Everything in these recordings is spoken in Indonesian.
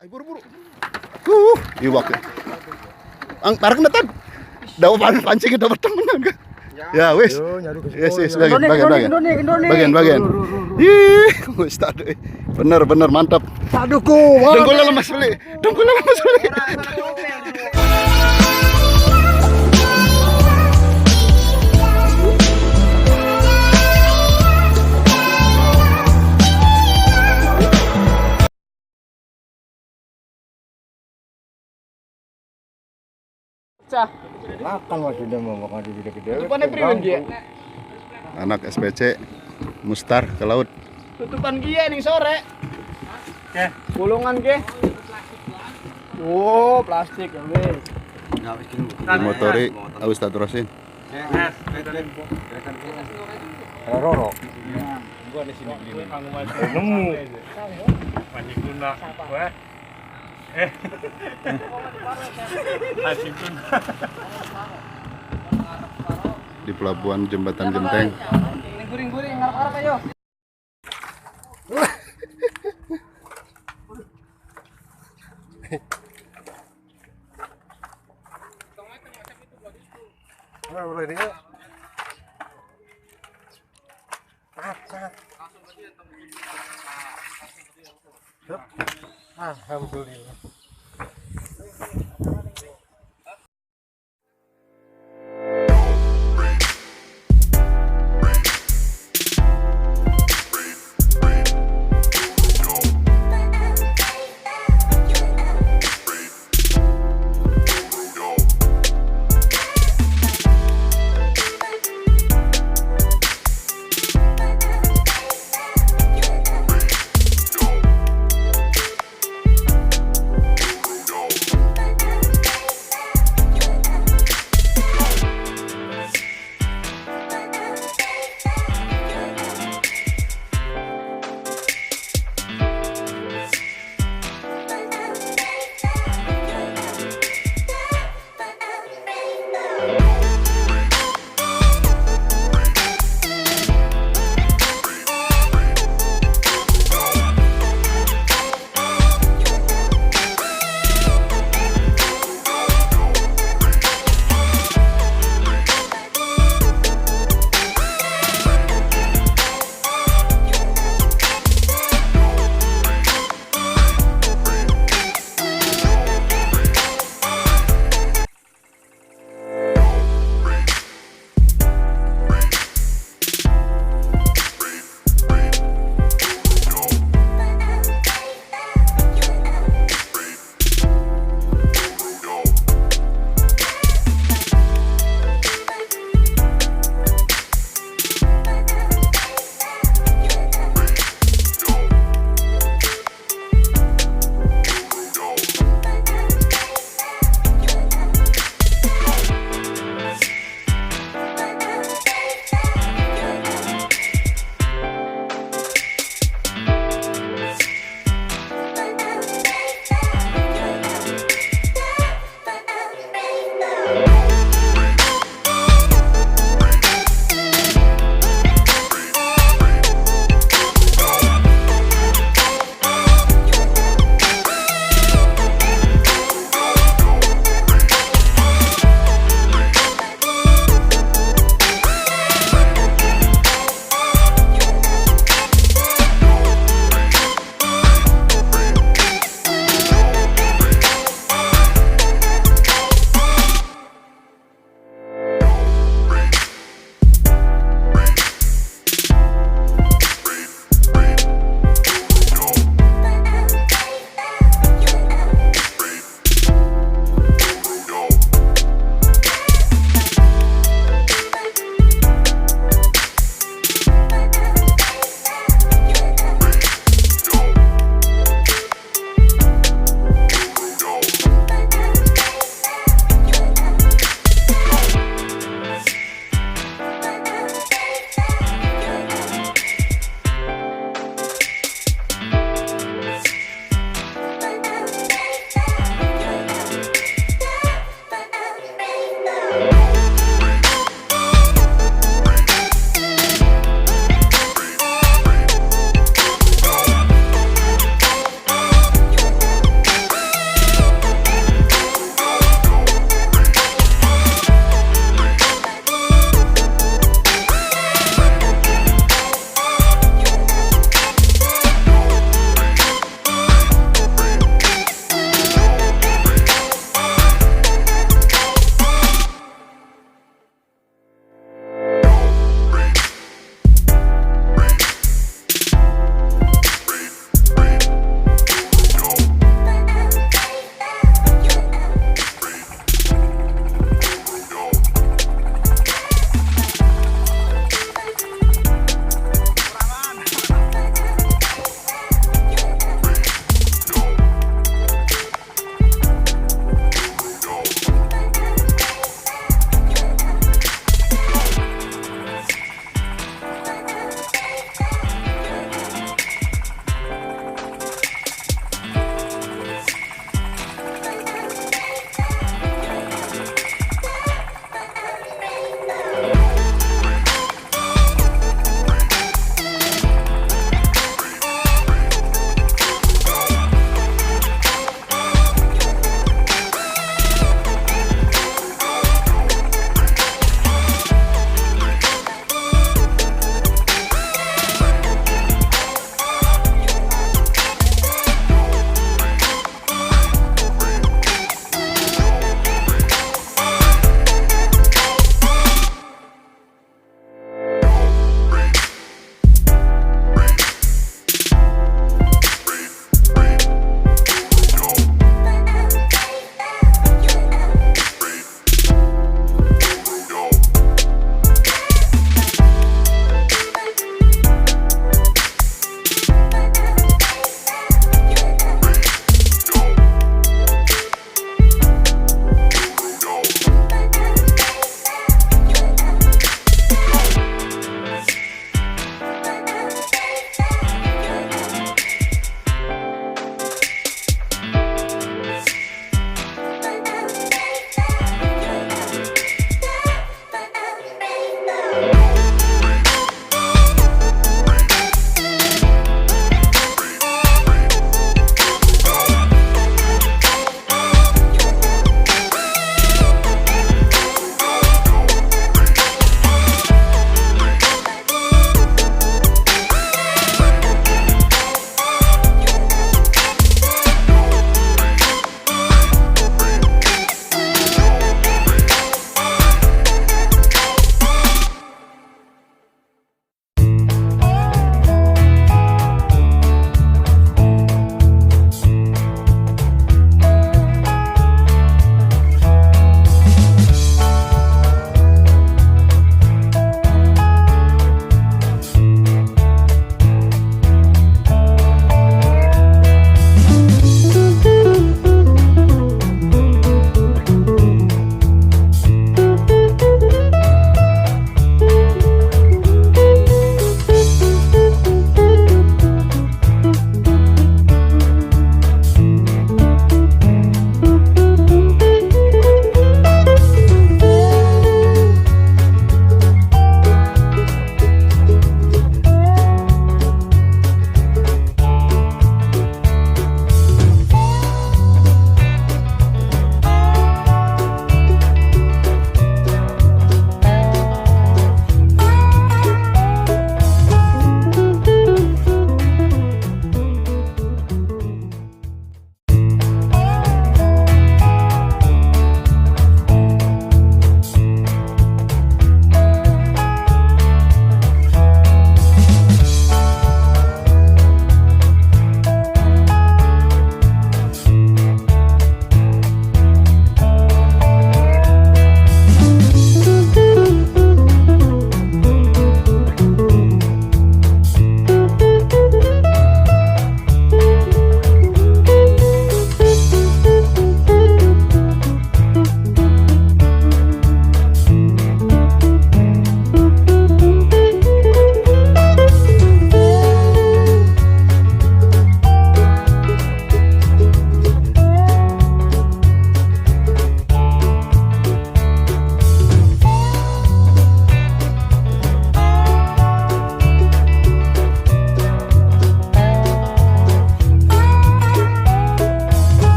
Ayo buru-buru. Iwak. Ang tarik na tan. Daw pancing daw temen. Ya wis. Yes, bagian. Ih, wis tak ada. Bener mantap. Aduhku. Dengkulnya lemas beli. Anak SPC Mustar ke laut. Tutupan kia nih sore. Oke, pulungan ke. Oh, plastik ya weh. Dimotori awis tak terusin. Roro. Gua di sini beli. Nemu. Panik guna. Wah. Asik guna. Di pelabuhan Jembatan Genteng. Guring-guring ngarep-ngarep ayo. Alhamdulillah.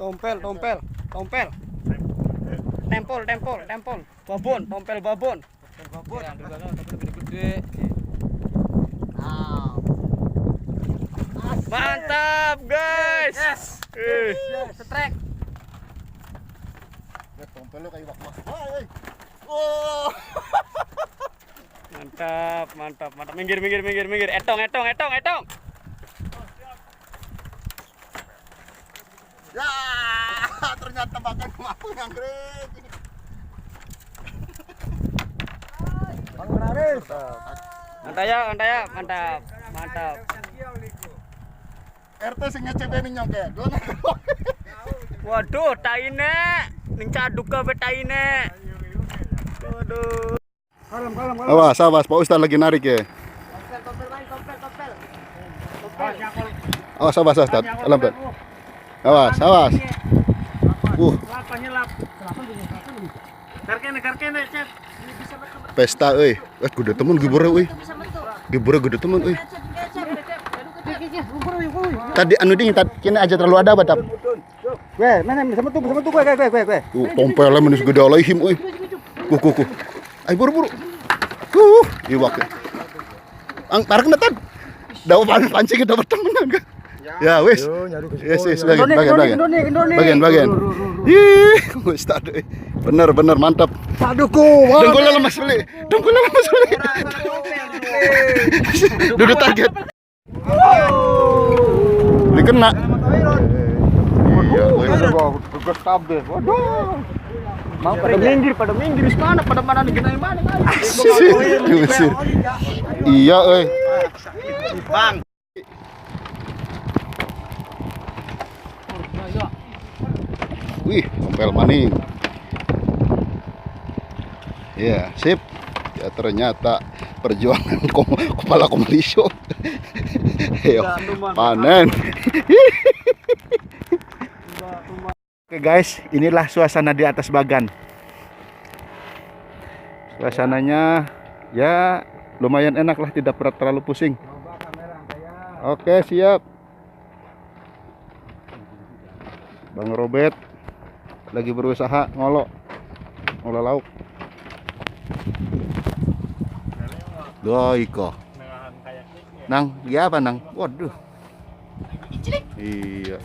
Tompel. Tempol. Babon, tompel babon. Mantap, guys. Yes. Setrek. Tompel lu kayak wak-wak. Oh. Mantap. Minggir. Etong. Ya, ternyata makan mampu nganggrek. Mantap. RT sing ngecebe nyongke. Waduh, taine. Ning caduk kabeh taine. Waduh. Awas, Pak Ustaz lagi narik ya. Tompel. Awas, Ustaz. Lambat. Awas. Karkene, Cep. Pesta euy. Gede temen gibore euy. Gede temen euy. Tadi anu ding kene aja terlalu ada batap. Weh, mana sama tuh gue. Tompelnya manis gede alaihim euy. Ku. Ayo buru-buru. Iwak. Tarik netan. Dawa pancing kita berteman enggak? Ya wis. Yes, bagian. Ih, Ustaz. Bener mantap. Saduku. Dengkulnya lemas beli. Duduk target. Dikena. Iya, waduh. Mau pada minggir pada mana digenain mana? Iya, euy. Bang. Wih, tompel maning. Ya, sip. Ya ternyata perjuangan kepala komunisio. Ayo, panen. Oke guys, inilah suasana di atas bagan. Suasananya ya lumayan enak lah, tidak terlalu pusing. Oke, siap. Bang Robert lagi berusaha ngolok lauk. Doiko. Nang, iya apa nang? Waduh. Iya.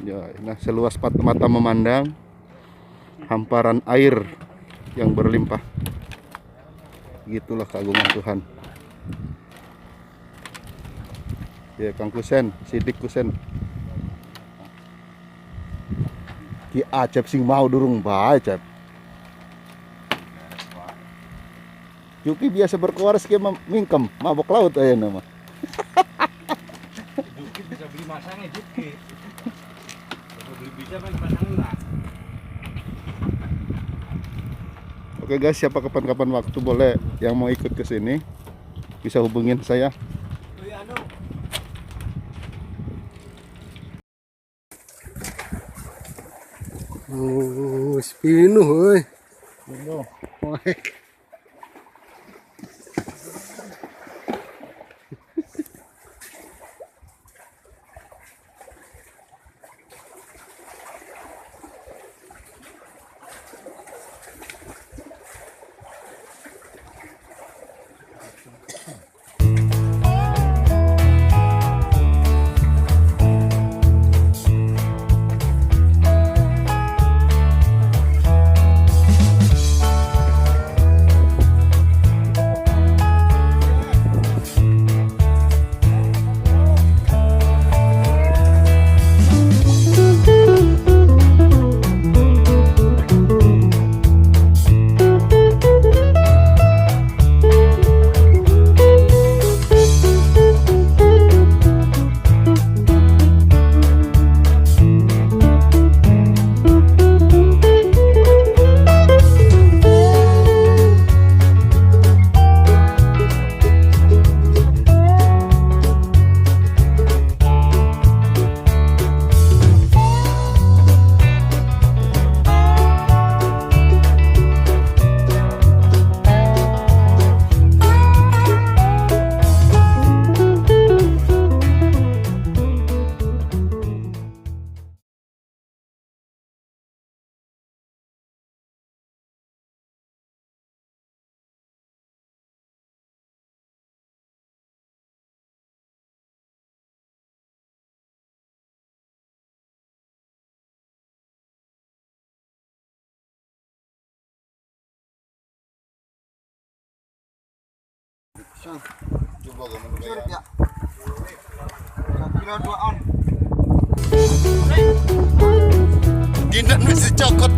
Ya, nah seluas mata memandang hamparan air yang berlimpah. Gitulah keagungan Tuhan. Ya, Kang Kusen, Sidik Kusen. Ki Acep sing mau durung bae, Cep. Yuki biasa berkeluar sih mingkem, mabok laut aja nama. Juki bisa beli masangnya Juki. Bisa kan pasangnya. Oke guys, siapa kapan-kapan waktu boleh yang mau ikut ke sini bisa hubungin saya. Oh, spino, oi. Coba kamu bayar. 1 kilo 2 on. Dindan mesti cokot.